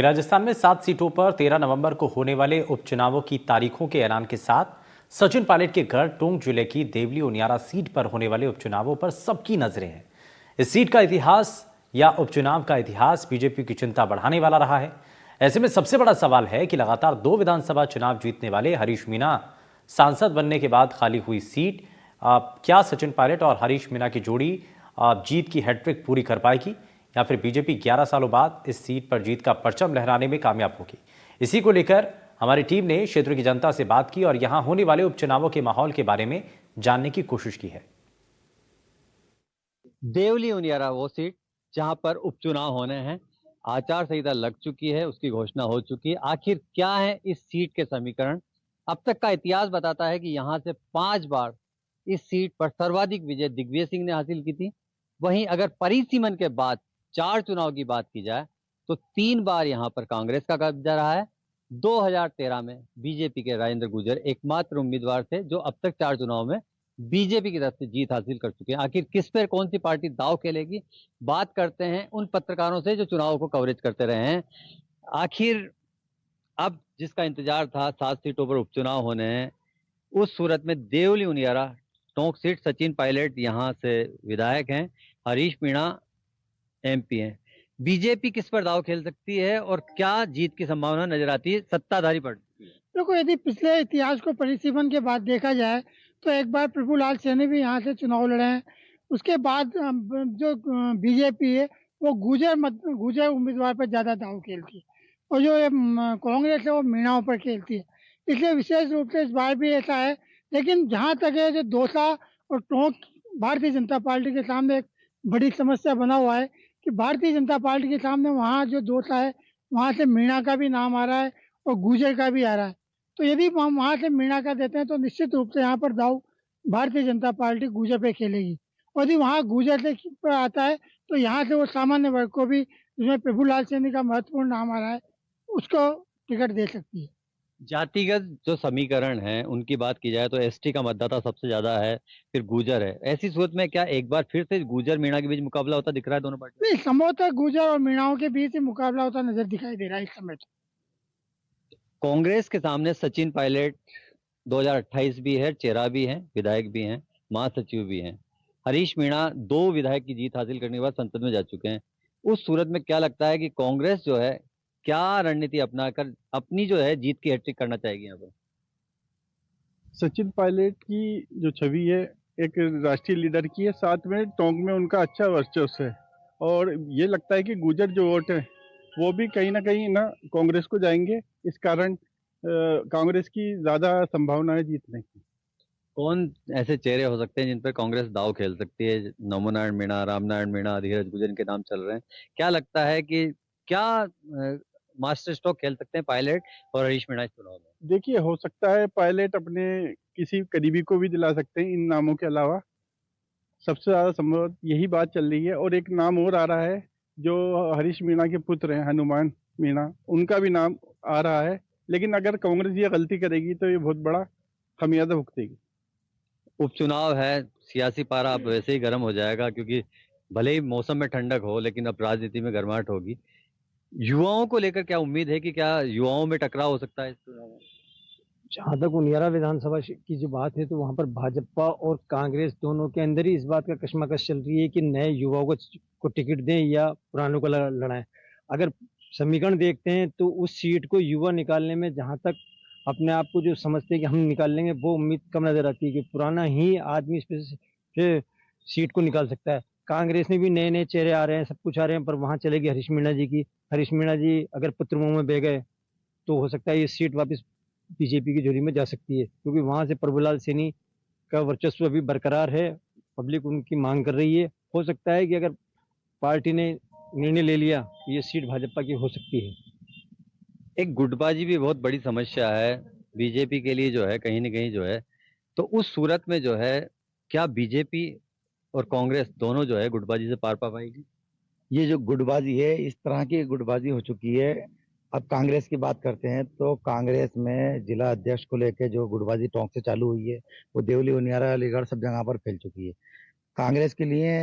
राजस्थान में 7 सीटों पर 13 नवंबर को होने वाले उपचुनावों की तारीखों के ऐलान के साथ सचिन पायलट के घर टोंक जिले की देवली उनियारा सीट पर होने वाले उपचुनावों पर सबकी नजरें हैं। इस सीट का इतिहास या उपचुनाव का इतिहास बीजेपी की चिंता बढ़ाने वाला रहा है। ऐसे में सबसे बड़ा सवाल है कि लगातार 2 विधानसभा चुनाव जीतने वाले हरीश मीणा सांसद बनने के बाद खाली हुई सीट क्या सचिन पायलट और हरीश मीणा की जोड़ी जीत की हैट्रिक पूरी कर पाएगी या फिर बीजेपी 11 सालों बाद इस सीट पर जीत का परचम लहराने में कामयाब होगी। इसी को लेकर हमारी टीम ने क्षेत्र की जनता से बात की और यहां होने वाले उपचुनावों के माहौल के बारे में जानने की कोशिश की है। देवली उनियारा वो सीट जहां पर उपचुनाव होने हैं, आचार संहिता लग चुकी है, उसकी घोषणा हो चुकी है। आखिर क्या है इस सीट के समीकरण? अब तक का इतिहास बताता है कि यहां से 5 बार इस सीट पर सर्वाधिक विजय दिग्विजय सिंह ने हासिल की थी। वहीं अगर परिसीमन के बाद 4 चुनाव की बात की जाए तो 3 बार यहां पर कांग्रेस का कब्जा रहा है। 2013 में बीजेपी के राजेंद्र गुर्जर एकमात्र उम्मीदवार थे जो अब तक 4 चुनाव में बीजेपी की तरफ से जीत हासिल कर चुके हैं। आखिर किस पर कौन सी पार्टी दांव खेलेगी, बात करते हैं उन पत्रकारों से जो चुनाव को कवरेज करते रहे हैं। आखिर अब जिसका इंतजार था, 7 सीटों पर उपचुनाव होने हैं, उस सूरत में देवली उनियारा टोंक सीट, सचिन पायलट यहां से विधायक हैं, हरीश मीणा एमपी हैं। बीजेपी किस पर दांव खेल सकती है और क्या जीत की संभावना नजर आती है सत्ताधारी पार्टी? देखो, यदि पिछले इतिहास को परिसीमन के बाद देखा जाए तो एक बार प्रभुलाल सैनी भी यहाँ से चुनाव लड़े हैं। उसके बाद जो बीजेपी है वो गुर्जर उम्मीदवार पर ज़्यादा दाव खेलती है और जो ये कांग्रेस है वो मीणाओं पर खेलती है। इसलिए विशेष रूप से इस बार भी ऐसा है। लेकिन जहाँ तक है, जो दौसा और टोंक भारतीय जनता पार्टी के सामने एक बड़ी समस्या बना हुआ है कि भारतीय जनता पार्टी के सामने वहाँ जो दौसा है वहाँ से मीणा का भी नाम आ रहा है और गुर्जर का भी आ रहा है। तो यदि हम वहाँ से मीणा का देते हैं तो निश्चित रूप से यहाँ पर दाव भारतीय जनता पार्टी गुर्जर पे खेलेगी। और यदि वहाँ गुर्जर से पर आता है तो यहाँ से वो सामान्य वर्ग को भी, जिसमें प्रभुलाल सैनी का महत्वपूर्ण नाम आ रहा है, उसको टिकट दे सकती है। जातिगत जो समीकरण है उनकी बात की जाए तो एसटी का मतदाता सबसे ज्यादा है, फिर गुर्जर है। ऐसी सूरत में क्या एक बार फिर से गुर्जर मीणा के बीच मुकाबला होता दिख रहा है दोनों पार्टी? नहीं, संभवतः गुर्जर और मीणाओं के बीच ही मुकाबला होता नजर दिखाई दे रहा है इस समय तो। कांग्रेस के सामने सचिन पायलट 2028 भी है, चेहरा भी है, विधायक भी हैं, महासचिव भी हैं। हरीश मीणा 2 विधायक की जीत हासिल करने के बाद संसद में जा चुके हैं। उस सूरत में क्या लगता है कि कांग्रेस जो है क्या रणनीति अपनाकर अपनी जो है जीत की हैट्रिक करना चाहेगी यहाँ पर? सचिन पायलट की जो छवि है एक राष्ट्रीय लीडर की है, साथ में टोंक में उनका अच्छा वर्चस्व है और ये लगता है कि गुर्जर जो वोट है वो भी कहीं ना कहीं ना कांग्रेस को जाएंगे। इस कारण कांग्रेस की ज्यादा संभावना है जीतने की। कौन ऐसे चेहरे हो सकते हैं जिन पर कांग्रेस दाव खेल सकती है? नमो नारायण मीणा, रामनारायण मीणा, धीरज गुर्जर के नाम चल रहे हैं। क्या लगता है कि क्या मास्टर स्ट्रोक खेल सकते हैं पायलट और हरीश मीणा इस चुनाव में? देखिए, हो सकता है पायलट अपने किसी करीबी को भी दिला सकते हैं इन नामों के अलावा। सबसे ज्यादा संभव यही बात चल रही है और एक नाम और आ रहा है जो हरीश मीणा के पुत्र हैं, हनुमान मीणा, उनका भी नाम आ रहा है। लेकिन अगर कांग्रेस ये गलती करेगी तो ये बहुत बड़ा खमियाजा भुगतेगी। उपचुनाव है, सियासी पारा अब वैसे ही गर्म हो जाएगा क्योंकि भले ही मौसम में ठंडक हो लेकिन अब राजनीति में गर्माहट होगी। युवाओं को लेकर क्या उम्मीद है कि क्या युवाओं में टकराव हो सकता है इस चुनाव में? जहाँ तक उनियारा विधानसभा की जो बात है तो वहां पर भाजपा और कांग्रेस दोनों के अंदर ही इस बात का कशमकश चल रही है कि नए युवाओं को टिकट दें या पुरानों को लड़ाएं। अगर समीकरण देखते हैं तो उस सीट को युवा निकालने में जहां तक अपने आप को जो समझते हैं कि हम निकाल लेंगे, वो उम्मीद कम नजर आती है कि पुराना ही आदमी इस पे सीट को निकाल सकता है। कांग्रेस में भी नए नए चेहरे आ रहे हैं, सब कुछ आ रहे हैं, पर वहां चलेगी हरीश मीणा जी की। हरीश मीणा जी अगर पुत्र मुंह में बह गए तो हो सकता है ये सीट वापस बीजेपी की झोली में जा सकती है, क्योंकि वहां से प्रभुलाल सैनी का वर्चस्व अभी बरकरार है, पब्लिक उनकी मांग कर रही है। हो सकता है कि अगर पार्टी ने निर्णय ले लिया तो ये सीट भाजपा की हो सकती है। एक गुटबाजी भी बहुत बड़ी समस्या है बीजेपी के लिए जो है, कहीं ना कहीं जो है। तो उस सूरत में जो है क्या बीजेपी और कांग्रेस दोनों जो है गुटबाजी से पार पा पाएगी? ये जो गुटबाजी है, इस तरह की गुटबाजी हो चुकी है। अब कांग्रेस की बात करते हैं तो कांग्रेस में जिला अध्यक्ष को लेकर जो गुटबाजी टोंक से चालू हुई है वो देवली उनियारा अलीगढ़ सब जगह पर फैल चुकी है। कांग्रेस के लिए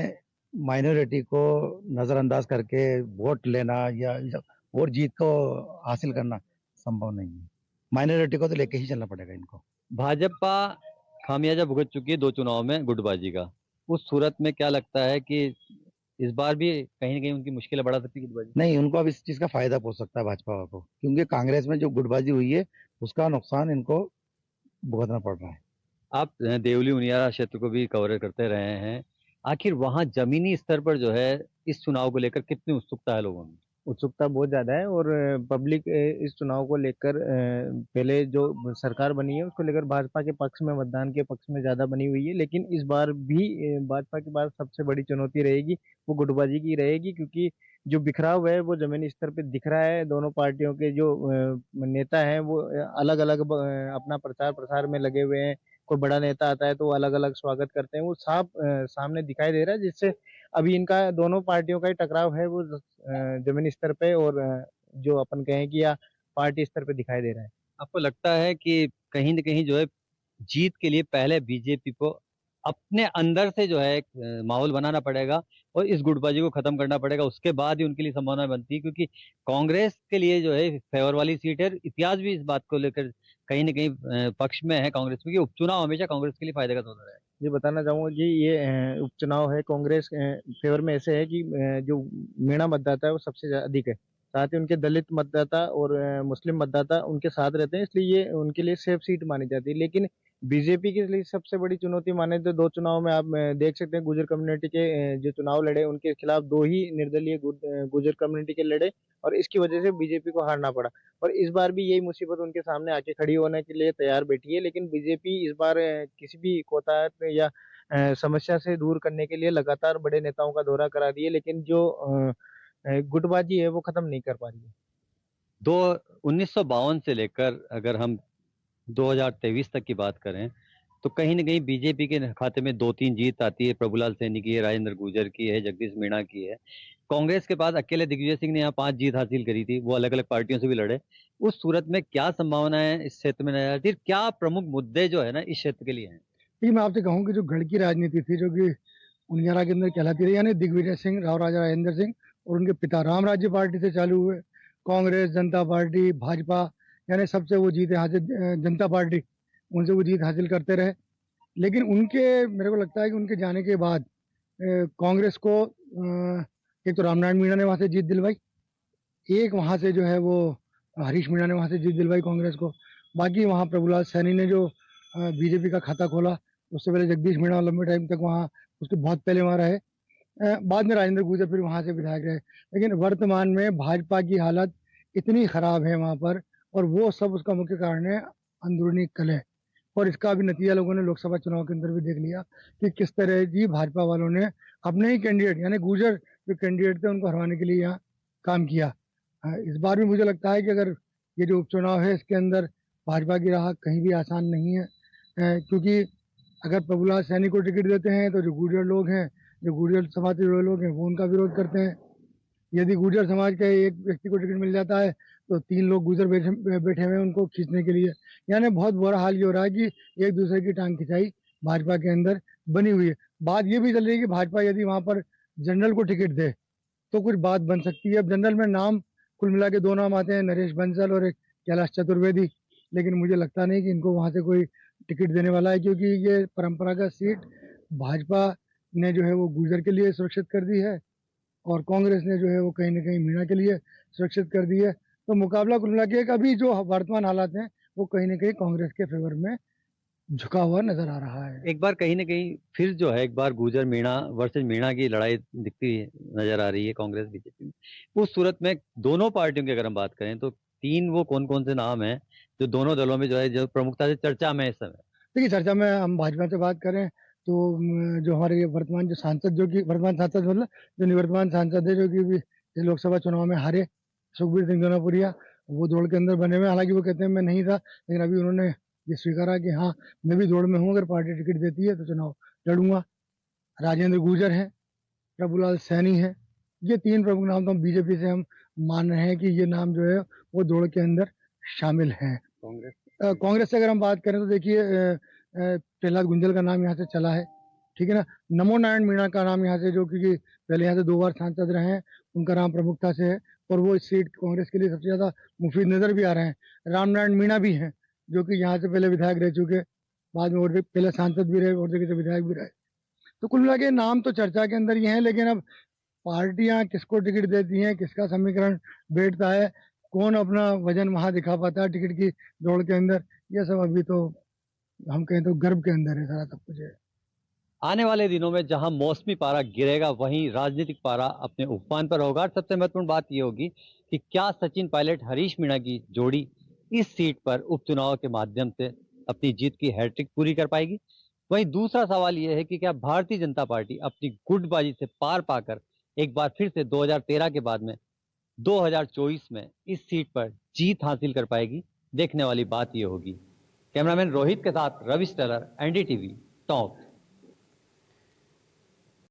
माइनॉरिटी को नजरअंदाज करके वोट लेना या और जीत को हासिल करना संभव नहीं है। माइनॉरिटी को तो लेके ही चलना पड़ेगा इनको। भाजपा खामियाजा भुगत चुकी है 2 चुनाव में गुटबाजी का। उस सूरत में क्या लगता है कि इस बार भी कहीं न कहीं उनकी मुश्किलें बढ़ा सकती है गुटबाजी? नहीं, उनको अब इस चीज का फायदा पहुंच सकता है भाजपा को, क्योंकि कांग्रेस में जो गुटबाजी हुई है उसका नुकसान इनको भुगतना पड़ रहा है। आप देवली उनियारा क्षेत्र को भी कवर करते रहे हैं। आखिर वहाँ जमीनी स्तर पर जो है इस चुनाव को लेकर कितनी उत्सुकता है लोगों में? उत्सुकता बहुत ज़्यादा है और पब्लिक इस चुनाव को लेकर पहले जो सरकार बनी है उसको लेकर भाजपा के पक्ष में, मतदान के पक्ष में ज़्यादा बनी हुई है। लेकिन इस बार भी भाजपा के पास सबसे बड़ी चुनौती रहेगी, वो गुटबाजी की रहेगी, क्योंकि जो बिखराव है वो जमीनी स्तर पे दिख रहा है। दोनों पार्टियों के जो नेता हैं वो अलग अलग अपना प्रचार प्रसार में लगे हुए हैं। कोई बड़ा नेता आता है तो वो अलग अलग स्वागत करते हैं, वो साफ सामने दिखाई दे रहा है, जिससे अभी इनका दोनों पार्टियों का ही टकराव है वो जमीनी स्तर पे और जो अपन कहें कि या पार्टी स्तर पे दिखाई दे रहा है। आपको लगता है कि कहीं न कहीं जो है जीत के लिए पहले बीजेपी को अपने अंदर से जो है एक माहौल बनाना पड़ेगा और इस गुटबाजी को खत्म करना पड़ेगा, उसके बाद ही उनके लिए संभावना बनती है, क्योंकि कांग्रेस के लिए जो है फेवर वाली सीट है। इतिहास भी इस बात को लेकर कहीं न कहीं पक्ष में है कांग्रेस में कि उपचुनाव हमेशा कांग्रेस के लिए फायदे का सौदा रहा है। ये बताना चाहूंगा कि ये उपचुनाव है कांग्रेस फेवर में ऐसे है कि जो मीणा मतदाता है वो सबसे अधिक है। साथ ही उनके दलित मतदाता और मुस्लिम मतदाता उनके साथ रहते हैं, इसलिए ये उनके लिए सेफ सीट मानी जाती है। लेकिन बीजेपी के लिए सबसे बड़ी चुनौती माने तो 2 चुनाव में आप देख सकते हैं, गुर्जर कम्युनिटी के जो चुनाव लड़े उनके खिलाफ 2 ही निर्दलीय गुर्जर कम्युनिटी के लड़े और इसकी वजह से बीजेपी को हारना पड़ा। और इस बार भी यही मुसीबत उनके सामने आके खड़ी होने के लिए तैयार बैठी है। लेकिन बीजेपी इस बार किसी भी कोताही या समस्या से दूर करने के लिए लगातार बड़े नेताओं का दौरा करा रही है, लेकिन जो गुटबाजी है वो खत्म नहीं कर पा रही है। दो 1952 से लेकर अगर हम 2023 तक की बात करें तो कहीं न कहीं बीजेपी के खाते में 2-3 जीत आती है। प्रभुलाल सैनी की है, राजेंद्र गुर्जर की है, जगदीश मीणा की है। कांग्रेस के पास अकेले दिग्विजय सिंह ने यहाँ 5 जीत हासिल करी थी, वो अलग-अलग पार्टियों से भी लड़े। उस सूरत में क्या संभावनाएं इस क्षेत्र में नजर आती है? क्या प्रमुख मुद्दे जो है ना इस क्षेत्र के लिए हैं? ये मैं आपसे कहूँ कि जो गढ़ की राजनीति थी, जो कि उनियारा के अंदर कहलाती रही, यानी दिग्विजय सिंह, राव राजा राजेंद्र सिंह और उनके पिता राम राज्य पार्टी से चालू हुए, कांग्रेस, जनता पार्टी, भाजपा, यानी सबसे वो जीते हासिल, जनता पार्टी, उनसे वो जीत हासिल करते रहे। लेकिन उनके, मेरे को लगता है कि उनके जाने के बाद कांग्रेस को एक तो रामनारायण मीणा ने वहाँ से जीत दिलवाई, एक वहाँ से जो है वो हरीश मीणा ने वहाँ से जीत दिलवाई कांग्रेस को। बाकी वहाँ प्रभुलाल सैनी ने जो बीजेपी का खाता खोला, उससे पहले जगदीश मीणा लंबे टाइम तक वहाँ, उसके बहुत पहले वहाँ रहे। बाद में राजेंद्र गुर्जर फिर वहाँ से विधायक रहे। लेकिन वर्तमान में भाजपा की हालत इतनी खराब है वहाँ पर, और वो सब उसका मुख्य कारण है अंदरूनी कलह। और इसका भी नतीजा लोगों ने लोकसभा चुनाव के अंदर भी देख लिया कि किस तरह जी भाजपा वालों ने अपने ही कैंडिडेट, यानी गुर्जर जो कैंडिडेट थे, उनको हरवाने के लिए यहाँ काम किया। इस बार भी मुझे लगता है कि अगर ये जो उपचुनाव है इसके अंदर भाजपा की राह कहीं भी आसान नहीं है, क्योंकि अगर प्रभुलाल सैनी को टिकट देते हैं तो जो गुर्जर लोग हैं, जो गुर्जर समाज से जुड़े लोग हैं, वो उनका विरोध करते हैं। यदि गुर्जर समाज के एक व्यक्ति को टिकट मिल जाता है तो 3 लोग गुर्जर बैठे हुए हैं उनको खींचने के लिए। यानी बहुत बुरा हाल ये हो रहा है कि एक दूसरे की टांग खिंचाई भाजपा के अंदर बनी हुई है। बात ये भी चल रही है कि भाजपा यदि वहां पर जनरल को टिकट दे तो कुछ बात बन सकती है। अब जनरल में नाम कुल मिला के 2 नाम आते हैं, नरेश बंसल और एक कैलाश चतुर्वेदी। लेकिन मुझे लगता नहीं कि इनको वहां से कोई टिकट देने वाला है, क्योंकि ये परंपरागत सीट भाजपा ने जो है वो गुर्जर के लिए सुरक्षित कर दी है और कांग्रेस ने जो है वो कहीं ना कहीं मीणा के लिए सुरक्षित कर दी है। तो मुकाबला कुल मिला के अभी जो वर्तमान हालात हैं वो कहीं ना कहीं कांग्रेस के फेवर में झुका हुआ नजर आ रहा है। एक बार कहीं न कहीं फिर जो है एक बार गुर्जर मीणा वर्सेस मीणा की लड़ाई दिखती नजर आ रही है कांग्रेस बीजेपी में। उस सूरत में दोनों पार्टियों की अगर हम बात करें तो 3 वो कौन-कौन से नाम हैं जो दोनों दलों में जो है जो प्रमुखता से चर्चा में है इस समय? देखिए, चर्चा में हम भाजपा से बात करें तो जो हमारे ये वर्तमान जो सांसद, जो कि वर्तमान सांसद मतलब जो निवर्तमान सांसद है, जो कि भी इस लोकसभा चुनाव में हारे, सुखबीर सिंह जौनापुरिया, वो दौड़ के अंदर बने हुए हैं। हालांकि वो कहते हैं मैं नहीं था, लेकिन अभी उन्होंने ये स्वीकारा कि हाँ मैं भी दौड़ में हूँ, अगर पार्टी टिकट देती है तो चुनाव लड़ूंगा। राजेंद्र गुर्जर हैं, प्रभुलाल सैनी है, ये 3 प्रमुख नाम तो हम बीजेपी से हम मान रहे हैं कि ये नाम जो है वो दौड़ के अंदर शामिल हैं। कांग्रेस से अगर हम बात करें तो देखिए, प्रहलाद गुंजल का नाम यहाँ से चला है, ठीक है ना। नमो नारायण मीणा का नाम यहाँ से, जो कि पहले यहाँ से 2 बार सांसद रहे हैं, उनका नाम प्रमुखता से है। और वो सीट कांग्रेस के लिए सबसे ज़्यादा मुफीद नज़र भी आ रहे हैं। रामनारायण मीणा भी हैं जो कि यहाँ से पहले विधायक रह चुके, बाद में और भी पहले सांसद भी रहे और जगह से विधायक भी रहे। तो कुल मिला के नाम तो चर्चा के अंदर ही हैं, लेकिन अब पार्टियां किसको टिकट देती हैं, किसका समीकरण बैठता है, कौन अपना वजन वहां दिखा पाता है टिकट की दौड़ के अंदर, ये सब अभी तो हम कहें तो गर्भ के अंदर है, सारा सब कुछ है। आने वाले दिनों में जहां मौसमी पारा गिरेगा वहीं राजनीतिक पारा अपने उफान पर होगा। और सबसे महत्वपूर्ण बात यह होगी कि क्या सचिन पायलट हरीश मीणा की जोड़ी इस सीट पर उपचुनाव के माध्यम से अपनी जीत की हैट्रिक पूरी कर पाएगी। वहीं दूसरा सवाल यह है कि क्या भारतीय जनता पार्टी अपनी गुटबाजी से पार पाकर एक बार फिर से 2013 के बाद में 2024 में इस सीट पर जीत हासिल कर पाएगी। देखने वाली बात यह होगी। कैमरामैन रोहित के साथ रविश टेलर, एनडीटीवी, टॉप।